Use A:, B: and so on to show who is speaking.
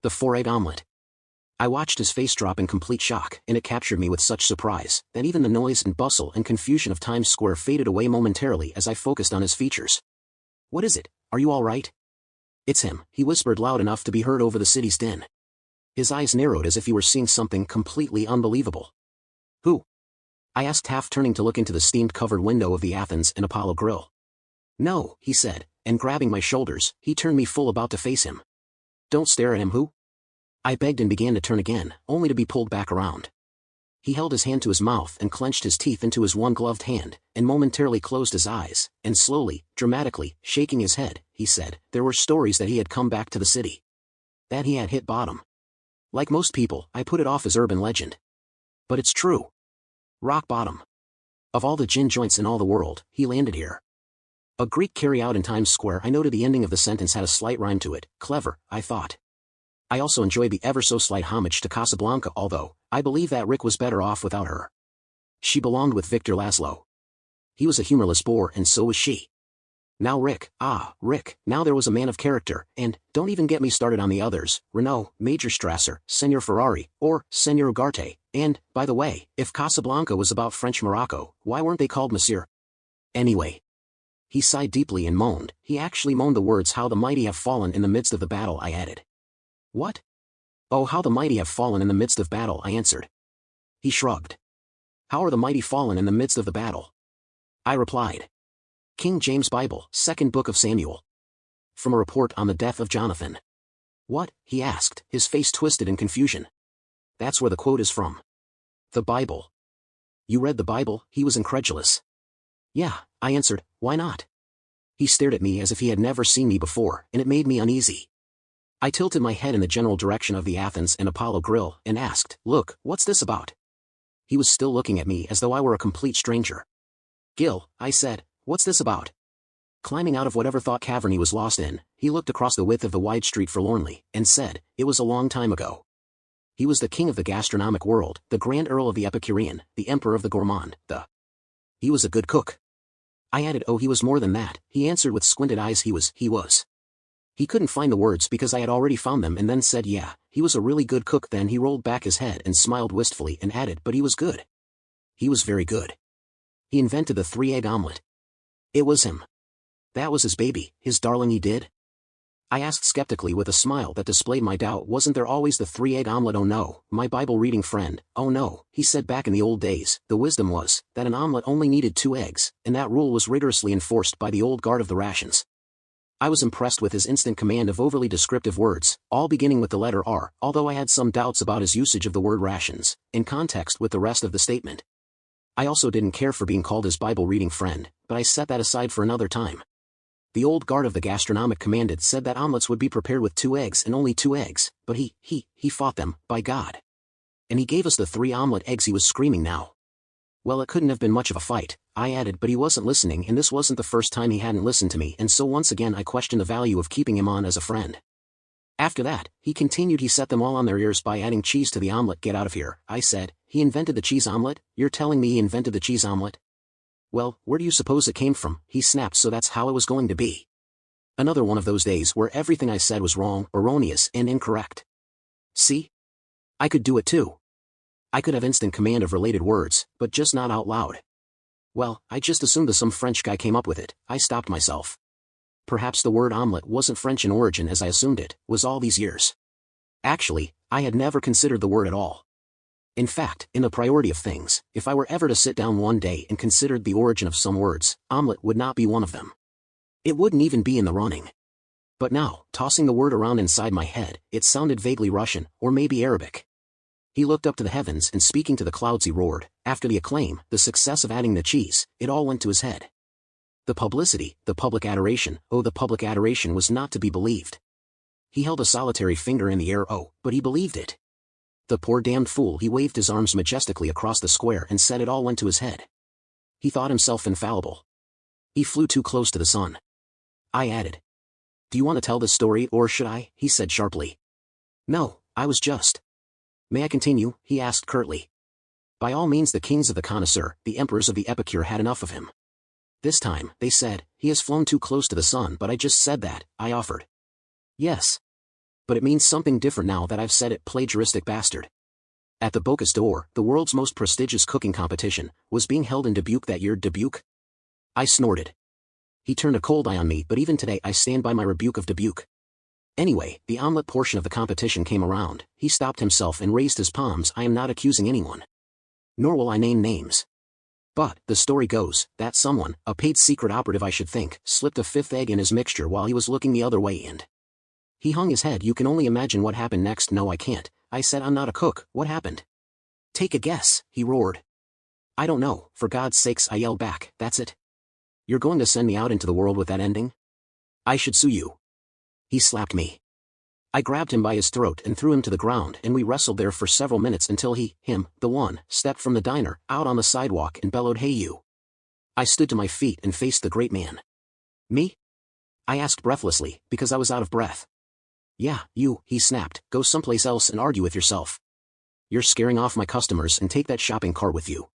A: The Four Egg Omelette. I watched his face drop in complete shock, and it captured me with such surprise, that even the noise and bustle and confusion of Times Square faded away momentarily as I focused on his features. "What is it? Are you all right?" "It's him," he whispered loud enough to be heard over the city's din. His eyes narrowed as if he were seeing something completely unbelievable. "Who?" I asked, half turning to look into the steam-covered window of the Athens and Apollo Grill. "No," he said, and grabbing my shoulders, he turned me full about to face him. "Don't stare at him, who?" I begged and began to turn again, only to be pulled back around. He held his hand to his mouth and clenched his teeth into his one-gloved hand, and momentarily closed his eyes, and slowly, dramatically, shaking his head, he said, there were stories that he had come back to the city. That he had hit bottom. Like most people, I put it off as urban legend. But it's true. Rock bottom. Of all the gin joints in all the world, he landed here. A Greek carry-out in Times Square. I noted the ending of the sentence had a slight rhyme to it. Clever, I thought. I also enjoyed the ever-so-slight homage to Casablanca, although, I believe that Rick was better off without her. She belonged with Victor Laszlo. He was a humorless bore, and so was she. Now Rick, now there was a man of character, and, don't even get me started on the others, Renault, Major Strasser, Senor Ferrari, or Senor Ugarte, and, by the way, if Casablanca was about French Morocco, why weren't they called Monsieur? Anyway. He sighed deeply and moaned. He actually moaned the words, "How the mighty have fallen in the midst of the battle," I added. "What?" "Oh, how the mighty have fallen in the midst of battle," I answered. He shrugged. "How are the mighty fallen in the midst of the battle?" I replied. King James Bible, 2nd Book of Samuel. From a report on the death of Jonathan. "What?" he asked, his face twisted in confusion. "That's where the quote is from." "The Bible." "You read the Bible?" He was incredulous. "Yeah," I answered, "why not?" He stared at me as if he had never seen me before, and it made me uneasy. I tilted my head in the general direction of the Athens and Apollo Grill and asked, "Look, what's this about?" He was still looking at me as though I were a complete stranger. "Gil," I said, "what's this about?" Climbing out of whatever thought cavern he was lost in, he looked across the width of the wide street forlornly, and said, "It was a long time ago. He was the king of the gastronomic world, the Grand Earl of the Epicurean, the Emperor of the Gourmand, He was a good cook." I added, "Oh, he was more than that," he answered with squinted eyes. He was. He couldn't find the words because I had already found them, and then said, "Yeah, he was a really good cook." Then he rolled back his head and smiled wistfully and added, "But he was good. He was very good. He invented the 3-egg omelet. It was him. That was his baby, his darling, he did?" I asked skeptically with a smile that displayed my doubt. "Wasn't there always the 3-egg omelet?" "Oh no, my Bible-reading friend, oh no," he said. "Back in the old days, the wisdom was that an omelet only needed 2 eggs, and that rule was rigorously enforced by the old guard of the rations." I was impressed with his instant command of overly descriptive words, all beginning with the letter R, although I had some doubts about his usage of the word rations, in context with the rest of the statement. I also didn't care for being called his Bible-reading friend, but I set that aside for another time. The old guard of the gastronomic commanded said that omelets would be prepared with 2 eggs and only 2 eggs, but he fought them, by God. And he gave us the 3 omelet eggs. He was screaming now. Well, it couldn't have been much of a fight, I added, but he wasn't listening, and this wasn't the first time he hadn't listened to me, and so once again I questioned the value of keeping him on as a friend. After that, he continued, he set them all on their ears by adding cheese to the omelet. "Get out of here," I said. "He invented the cheese omelet? You're telling me he invented the cheese omelet?" "Well, where do you suppose it came from?" he snapped. "So that's how it was going to be." Another one of those days where everything I said was wrong, erroneous, and incorrect. See? I could do it too. I could have instant command of related words, but just not out loud. Well, I just assumed that some French guy came up with it. I stopped myself. Perhaps the word omelette wasn't French in origin as I assumed it was all these years. Actually, I had never considered the word at all. In fact, in the priority of things, if I were ever to sit down one day and considered the origin of some words, omelette would not be one of them. It wouldn't even be in the running. But now, tossing the word around inside my head, it sounded vaguely Russian, or maybe Arabic. He looked up to the heavens and speaking to the clouds he roared. After the acclaim, the success of adding the cheese, it all went to his head. The publicity, the public adoration, oh, the public adoration was not to be believed. He held a solitary finger in the air, oh, but he believed it. The poor damned fool. He waved his arms majestically across the square and said it all went to his head. He thought himself infallible. He flew too close to the sun. I added. "Do you want to tell this story, or should I?" he said sharply. "No, I was just..." "May I continue?" he asked curtly. By all means. The kings of the connoisseur, the emperors of the epicure, had enough of him. This time, they said, "He has flown too close to the sun," but I just said that, I offered. "Yes. But it means something different now that I've said it, plagiaristic bastard. At the Bocuse d'Or, the world's most prestigious cooking competition, was being held in Dubuque that year. Dubuque? I snorted. He turned a cold eye on me, but even today I stand by my rebuke of Dubuque. Anyway, the omelet portion of the competition came around. He stopped himself and raised his palms. I am not accusing anyone. Nor will I name names. But, the story goes, that someone, a paid secret operative I should think, slipped a fifth egg in his mixture while he was looking the other way and... He hung his head. You can only imagine what happened next. No, I can't. I said I'm not a cook. What happened? Take a guess, he roared. I don't know, for God's sakes, I yelled back. That's it? You're going to send me out into the world with that ending? I should sue you. He slapped me. I grabbed him by his throat and threw him to the ground, and we wrestled there for several minutes until the one, stepped from the diner, out on the sidewalk and bellowed, "Hey you." I stood to my feet and faced the great man. Me? I asked breathlessly, because I was out of breath. Yeah, you, he snapped. Go someplace else and argue with yourself. You're scaring off my customers, and take that shopping cart with you.